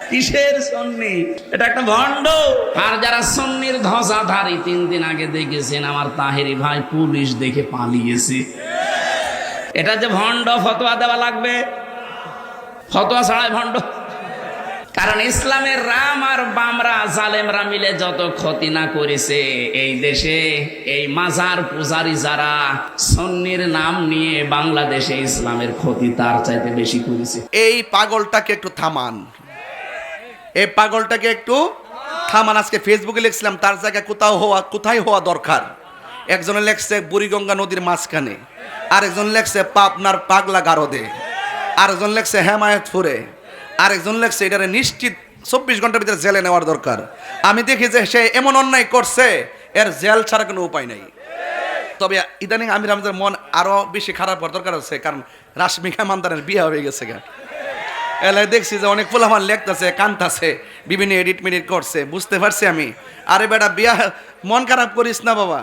কিসের সুন্নি? এটা একটা ভণ্ড। আর যারা সুন্নির ধ্বজাধারী, 3 দিন আগে দেখেছেন আমার তাহেরি ভাই পুলিশ দেখে পালিয়েছে। এটা যে ভণ্ড, ফতোয়া দেওয়া লাগবে, ফতোয়া ছাড়াই ভণ্ড। কারণ ইসলামের রাম আর বামরা জালেমরা মিলে যত ক্ষতি না করেছে এই দেশে, এই মাজার পূজারী যারা সুন্নির নাম নিয়ে বাংলাদেশে ইসলামের ক্ষতি তার চাইতে বেশি করেছে। এই পাগলটাকে একটু থামান, এই পাগলটাকে একটু থামান। আজকে ফেসবুকে লিখছিলাম তার জায়গায় কোথায় হওয়া দরকার। একজনে লেখছে বুড়িগঙ্গা নদীর মাঝখানে, আরেকজন লেখছে পাবনার পাগলা গারদে, আরেকজন লেখছে হেমায়তপুরে, আরেকজন লেখছে এটারে নিশ্চিত 24 ঘন্টার ভিতরে জেলে নেওয়ার দরকার। আমি দেখি যে সে এমন অন্যায় করছে, এর জেল ছাড়া কোনো উপায় নাই। তবে ইদানিং আমির আমাদের মন আরো বেশি খারাপ হওয়ার দরকার আছে, কারণ রাশমিকা মান্দানের বিয়ে হয়ে গেছে গা। এলাকায় দেখছি যে অনেক পোলামান লেখতেছে, কানতাছে, বিভিন্ন এডিট মেডিট করছে, বুঝতে পারছি আমি। আরে বেটা বিয়া, মন খারাপ করিস না বাবা,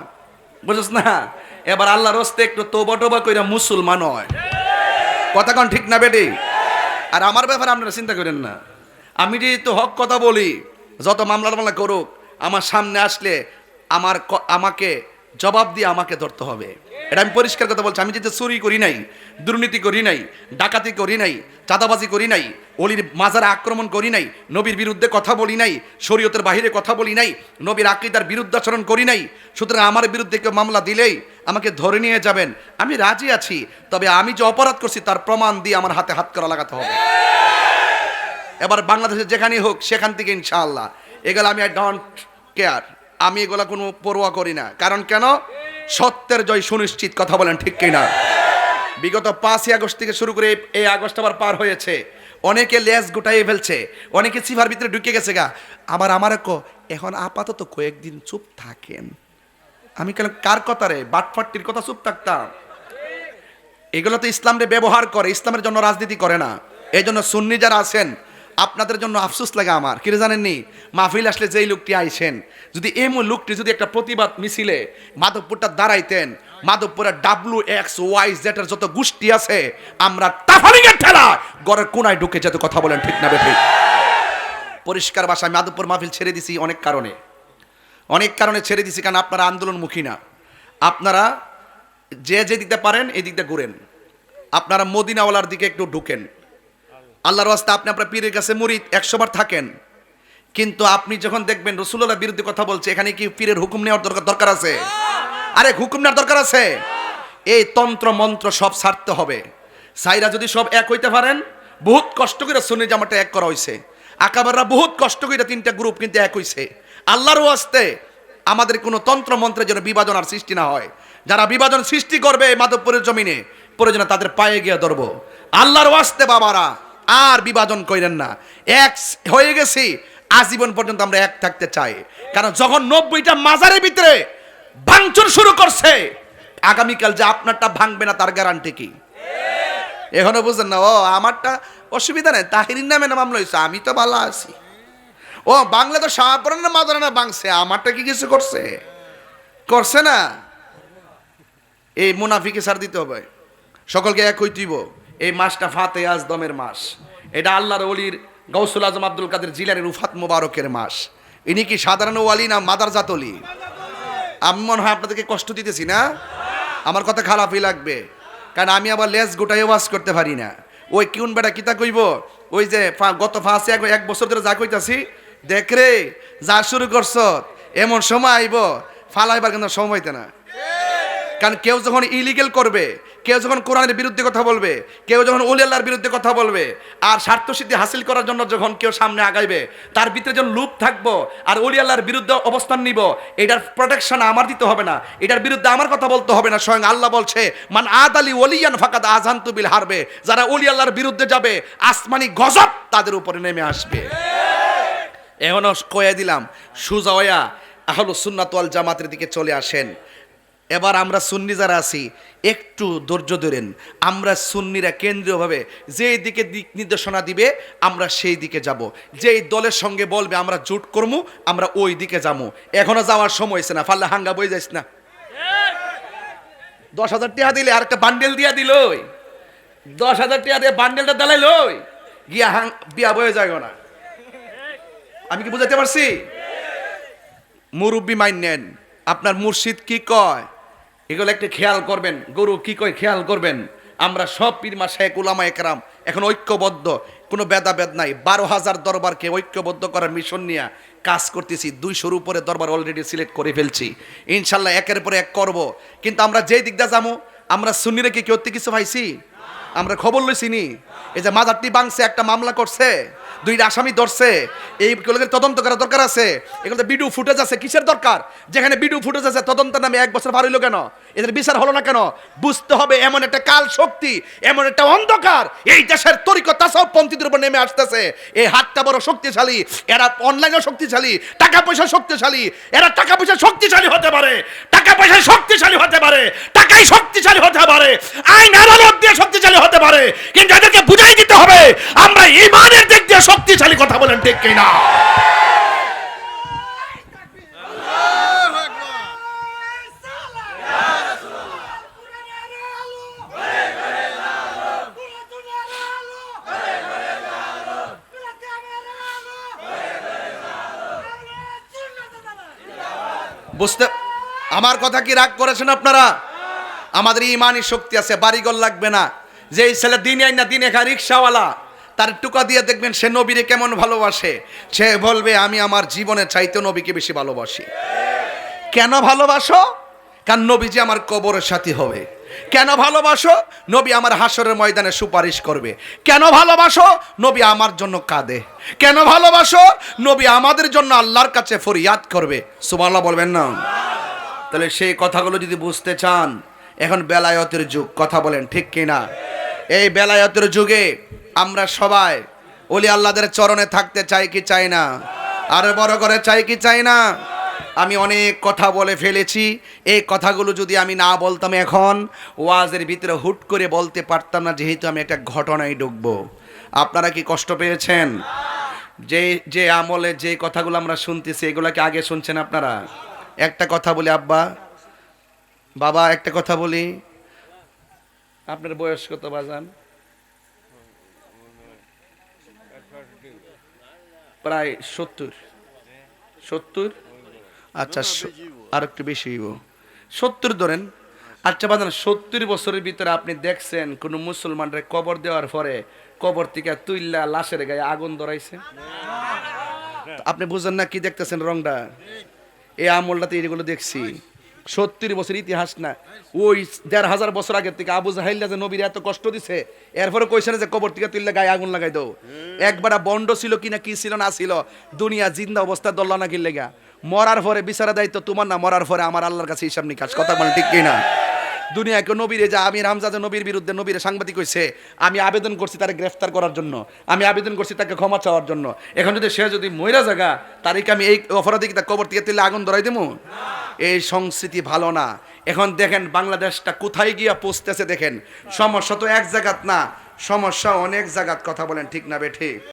বুঝছ না? এবার আল্লাহর হস্তে একটু তোবা টোবা কইরা মুসলমান হয়, কথা কন ঠিক না বেটি? আর আমার ব্যাপারে আপনারা চিন্তা করেন না, আমি যেহেতু হক কথা বলি, যত মামলা করুক আমার সামনে আসলে আমাকে জবাব দিয়ে আমাকে ধরতে হবে। এটা আমি পরিষ্কার কথা বলছি। আমি যেহেতু চুরি করি নাই, দুর্নীতি করি নাই, ডাকাতি করি নাই, চাঁদাবাজি করি নাই, অলির মাজারে আক্রমণ করি নাই, নবীর বিরুদ্ধে কথা বলি নাই, শরীয়তের বাহিরে কথা বলি নাই, নবীর আকীদার বিরুদ্ধাচরণ করি নাই। সুতরাং আমার বিরুদ্ধে কেউ মামলা দিলেই আমাকে ধরে নিয়ে যাবেন, আমি রাজি আছি। তবে আমি যে অপরাধ করছি তার প্রমাণ দিয়ে আমার হাতে হাত করা লাগাতে হবে। এবার বাংলাদেশে যেখানেই হোক সেখান থেকে ইনশাআল্লাহ এগুলো আমি ডোন্ট কেয়ার, আমি এগুলা কোনো পরোয়া করি না। কারণ কেন? সত্যের জয় সুনিশ্চিত, কথা বলেন ঠিক কিনা? বিগত 5ই আগস্ট থেকে শুরু করে এই আগস্ট আবার পার হয়েছে, অনেকে লেজ গোটাইয়ে ফেলছে, অনেকে চিভার ভিতরে ঢুকে গেছে গা। আমার এখন আপাতত কয়েকদিন চুপ থাকেন। আমি কেন কার কথা রে, বাটফাট্টির কথা চুপ থাকতাম? এগুলো তো ইসলামরে ব্যবহার করে, ইসলামের জন্য রাজনীতি করে না। এই জন্য সুন্নি যারা আছেন আপনাদের জন্য আফসোস লাগে আমার, কি জানেননি? মাহফিল আসলে যেই লোকটি আইছেন, যদি এই লোকটি যদি একটা প্রতিবাদ মিছিলে মাধবপুরটা দাঁড়াইতেন, মাধবপুরের WXYZ এর যত গোষ্ঠী আছে আমরা তাফালিংয়ের ঠেলা ঘরের কোনায় ঢুকে যেত, কথা বলেন ঠিক না বেঠিক? পরিষ্কার ভাষায় মাধবপুর মাহফিল ছেড়ে দিছি অনেক কারণে ছেড়ে দিছি। কারণ আপনারা আন্দোলনমুখী না, আপনারা যে দিকটা পারেন এই দিকটা ঘুরেন, আপনারা মদিনাওয়ালার দিকে একটু ঢুকেন। আল্লাহর রাস্তা আপনি আপনার পীরের কাছে মুরিদ 100 বার থাকেন, কিন্তু আপনি যখন দেখবেন রাসূলুল্লাহর বিরুদ্ধে কথা বলছে, এখানে কি পীরের হুকুম নেওয়ার দরকার আছে? আরে হুকুম নেওয়ার দরকার আছে। এই তন্ত্র মন্ত্র সব ছাড়তে হবে। সাইরা যদি সব এক হইতে পারেন, বহুত কষ্ট করে সুন্নি জামাটা এক করা হয়েছে, আকাবাররা বহুত কষ্ট করে 3টা গ্রুপ কিন্তু এক হইছে। আল্লাহর ওয়াস্তে আমাদের কোনো তন্ত্র মন্ত্রের জন্য বিভাজন আর সৃষ্টি না হয়। যারা বিভাজন সৃষ্টি করবে মাধবপুরের জমিনে, প্রয়োজনে তাদের পায়ে গিয়ে ধরবো। আল্লাহর ওয়াস্তে বাবারা আর বিভাজন করেন না, এক হয়ে গেছি, আজীবন পর্যন্ত আমরা এক থাকতে চাই। কারণ যখন 90টা মাজারের ভিতরে ভাঙচুর শুরু করছে, আগামীকাল যে আপনারটা ভাঙবে না তার গ্যারান্টি কি? এখনো বুঝেন না? ও আমারটা অসুবিধা নেই, তাহিরির নামে মামলা হয়েছে, আমি তো ভালো আছি। ও বাংলা তো শাহপুরানের মাজারে না ভাঙছে, আমারটা কি কিছু করছে না? এই মুনাফিকে ছাড় দিতে হবে, সকলকে এক হইতেইব। এই মাসটা ফাতে আজদমের মাস, এটা আল্লাহর ওলির গৌসুল আজম আব্দুল কাদের জিলানীর উফাত মুবারকের মাস। ইনি কি সাধারণ ওয়ালি না মাদারজাত ওলি? আমি মনে হয় আপনাদেরকে কষ্ট দিতেছি না? আমার কথা খারাপই লাগবে, কারণ আমি আবার লেজ গোটাই ওয়াজ করতে পারি না। ওই কিউন বেটা কিতা কইব, ওই যে গত 1 বছর ধরে যা কইতাছি, দেখ রে যা শুরু করছ এমন সময় আইব ফালাইবার কিন্তু সময় হইতে না। কারণ কেউ যখন ইলিগেল করবে, কেউ যখন কোরআনের বিরুদ্ধে কথা বলবে, কেউ যখন ওলি আল্লাহর বিরুদ্ধে কথা বলবে, আর স্বার্থসিদ্ধি হাসিল করার জন্য যখন কেউ সামনে আগাইবে, তার ভিতরে যখন লুপ থাকবো আর ওলি আল্লাহর বিরুদ্ধে অবস্থান নিব, এটার প্রোটেকশন আমার দিতে হবে না, এটার বিরুদ্ধে আমার কথা বলতে হবে না। স্বয়ং আল্লাহ বলছে, মান আদালি ওলিয়ান ফাকাদ আযানতু বিল হারবে, যারা ওলি আল্লাহর বিরুদ্ধে যাবে আসমানি গজব তাদের উপরে নেমে আসবে। এখনো কয়ে দিলাম, সুজা হইয়া আহলুস সুন্নাত ওয়াল জামাতের দিকে চলে আসেন। এবার আমরা সুন্নি যারা আছি একটু ধৈর্য ধরেন। আমরা সুন্নিরা কেন্দ্রীয়ভাবে যেই দিকে দিক নির্দেশনা দিবে আমরা সেই দিকে যাব, যেই দলের সঙ্গে বলবে আমরা জোট করবো আমরা ওই দিকে যাবো। এখনো যাওয়ার সময় হয়েছে না, ফাল্লা হাঙ্গা বই যাইস না। 10,000 টাকা দিলে আর একটা বান্ডেল দিয়া দিল, 10,000 টাকা দিয়ে বান্ডেলটা দালাইল, গিয়া বিয়া বয়ে যায় না। আমি কি বুঝাতে পারছি? মুরব্বী মাইন নেন, আপনার মুর্শিদ কি কয় এগুলো একটু খেয়াল করবেন, গুরু কি কয় খেয়াল করবেন। আমরা সব পীর মাশায়েখ উলামা একরাম এখন ঐক্যবদ্ধ, কোনো ভেদাভেদ নাই। 12,000 দরবারকে ঐক্যবদ্ধ করার মিশন নিয়ে কাজ করতেছি। 200-র উপরে দরবার অলরেডি সিলেক্ট করে ফেলছি, ইনশাল্লাহ একের পর এক করব। কিন্তু আমরা যেই দিকটা যাবো, আমরা সুন্নিরা কি কেউ কিছু পাইছি? আমরা খবর লইছি নি? এই যে মাজারটি ভাঙছে, একটা মামলা করছে, 2টা আসামি ধরছে, এইগুলোকে তদন্ত করা দরকার আছে। এগুলোতে ভিডিও ফুটেজ আছে, কিসের দরকার? যেখানে ভিডিও ফুটেজ আছে তদন্তের নামে 1 বছর পার হইলো কেন? এদের বিচার হলো না কেন? বুঝতে হবে এমন একটা কাল শক্তি, এমন একটা অন্ধকার এই দেশের তরিকত তাসাউফ পন্থীদের উপর নেমে আসতেছে। এই হাতটা বড় শক্তিশালী, এরা অনলাইনেও শক্তিশালী, টাকা পয়সা শক্তিশালী। এরা টাকা পয়সা শক্তিশালী হতে পারে, টাকা পয়সা শক্তিশালী হতে পারে, টাকাই শক্তিশালী হতে পারে, আইন আদালত দিয়ে শক্তিশালী হতে পারে, কিন্তু এদেরকে বুঝাই দিতে হবে আমরা ঈমানের দিক দিয়ে শক্তিশালী। কথা বলেন ঠিক কিনা? বুঝতে আমার কথা কি রাগ করেছেন আপনারা? আমাদের ইমানি শক্তি আছে, বাড়িঘর লাগবে না। যে ছেলে দিনে আইনা দিনে খায় রিক্সাওয়ালা, তার টুকা দিয়ে দেখবেন সে নবীরে কেমন ভালোবাসে। সে বলবে আমি আমার জীবনের চাইতে নবীকে বেশি ভালোবাসি। কেন ভালোবাসো? কারণ নবীজি আমার কবরের সাথী হবে। কেন ভালোবাসো? নবী আমার হাসরের ময়দানে সুপারিশ করবে। কেন ভালোবাসো? নবী আমার জন্য কাঁদে। কেন ভালোবাসো? নবী আমাদের জন্য আল্লাহর কাছে ফরিয়াদ করবে। সুবহানাল্লাহ বলবেন না? তাহলে সেই কথাগুলো যদি বুঝতে চান, এখন বেলায়েতের যুগ, কথা বলেন ঠিক কিনা? এই বেলায়েতের যুগে আমরা সবাই ওলি আল্লাহদের চরণে থাকতে চাই কি চাই না? আরো বড় করে চাই কি চাই না? আমি অনেক কথা বলে ফেলেছি, এই কথাগুলো যদি আমি না বলতাম এখন ওয়াজের ভিতরে হুট করে বলতে পারতাম না, যেহেতু আমি একটা ঘটনায় ঢুকবো। আপনারা কি কষ্ট পেয়েছেন? যে যে আমলে যে কথাগুলো আমরা শুনতেছি এগুলাকে আগে শুনছেন আপনারা? একটা কথা বলি আব্বা, বাবা একটা কথা বলি, আপনার বয়স কত বাজান? প্রায় 70। আচ্ছা, আর একটু বেশি হইব, 70 ধরেন। আচ্ছা বাজান, 70 বছরের ভিতরে আপনি দেখছেন কোন মুসলমানরে কবর দেওয়ার পরে কবর থেকে তুইল্লা লাশের গায়ে আগুন ধরাইছে? আপনি বুঝেন না কি দেখতেছেন রংটা? এই আমলটাতে এগুলো দেখছি। 70 বছর ইতিহাস না, ওই 1500 বছর আগের থেকে আবু জাহেলরা যে নবীর এত কষ্ট দিছে, এরপরে কইছে না যে কবর থেকে তুললে গায়ে আগুন লাগাই দাও। একবার বন্ড ছিল কিনা কি ছিল না ছিল, দুনিয়া জিন্দা অবস্থা দল্লা না কিনলে গা, মরার পরে বিচারা দায়িত্ব তোমার না, মরার পরে আমার আল্লাহর কাছে হিসাব নিকাশ। কথা বলেন ঠিক কিনা? দুনিয়াকে নবীরে যা আমি রামজা যে নবীর বিরুদ্ধে নবীরে সাংবাদিক হইছে, আমি আবেদন করছি তাকে গ্রেফতার করার জন্য, আমি আবেদন করছি তাকে ক্ষমা চাওয়ার জন্য। এখন যদি সে যদি মইরা জায়গা, তারিখে আমি এই অপরাধী তার কবর থেকে তুলে আগুন ধরাই দেবো? এই সংস্কৃতি ভালো না। এখন দেখেন বাংলাদেশটা কোথায় গিয়া পৌঁছতেছে। দেখেন সমস্যা তো এক জায়গাত না, সমস্যা অনেক জায়গাত। কথা বলেন ঠিক না বেঠিক?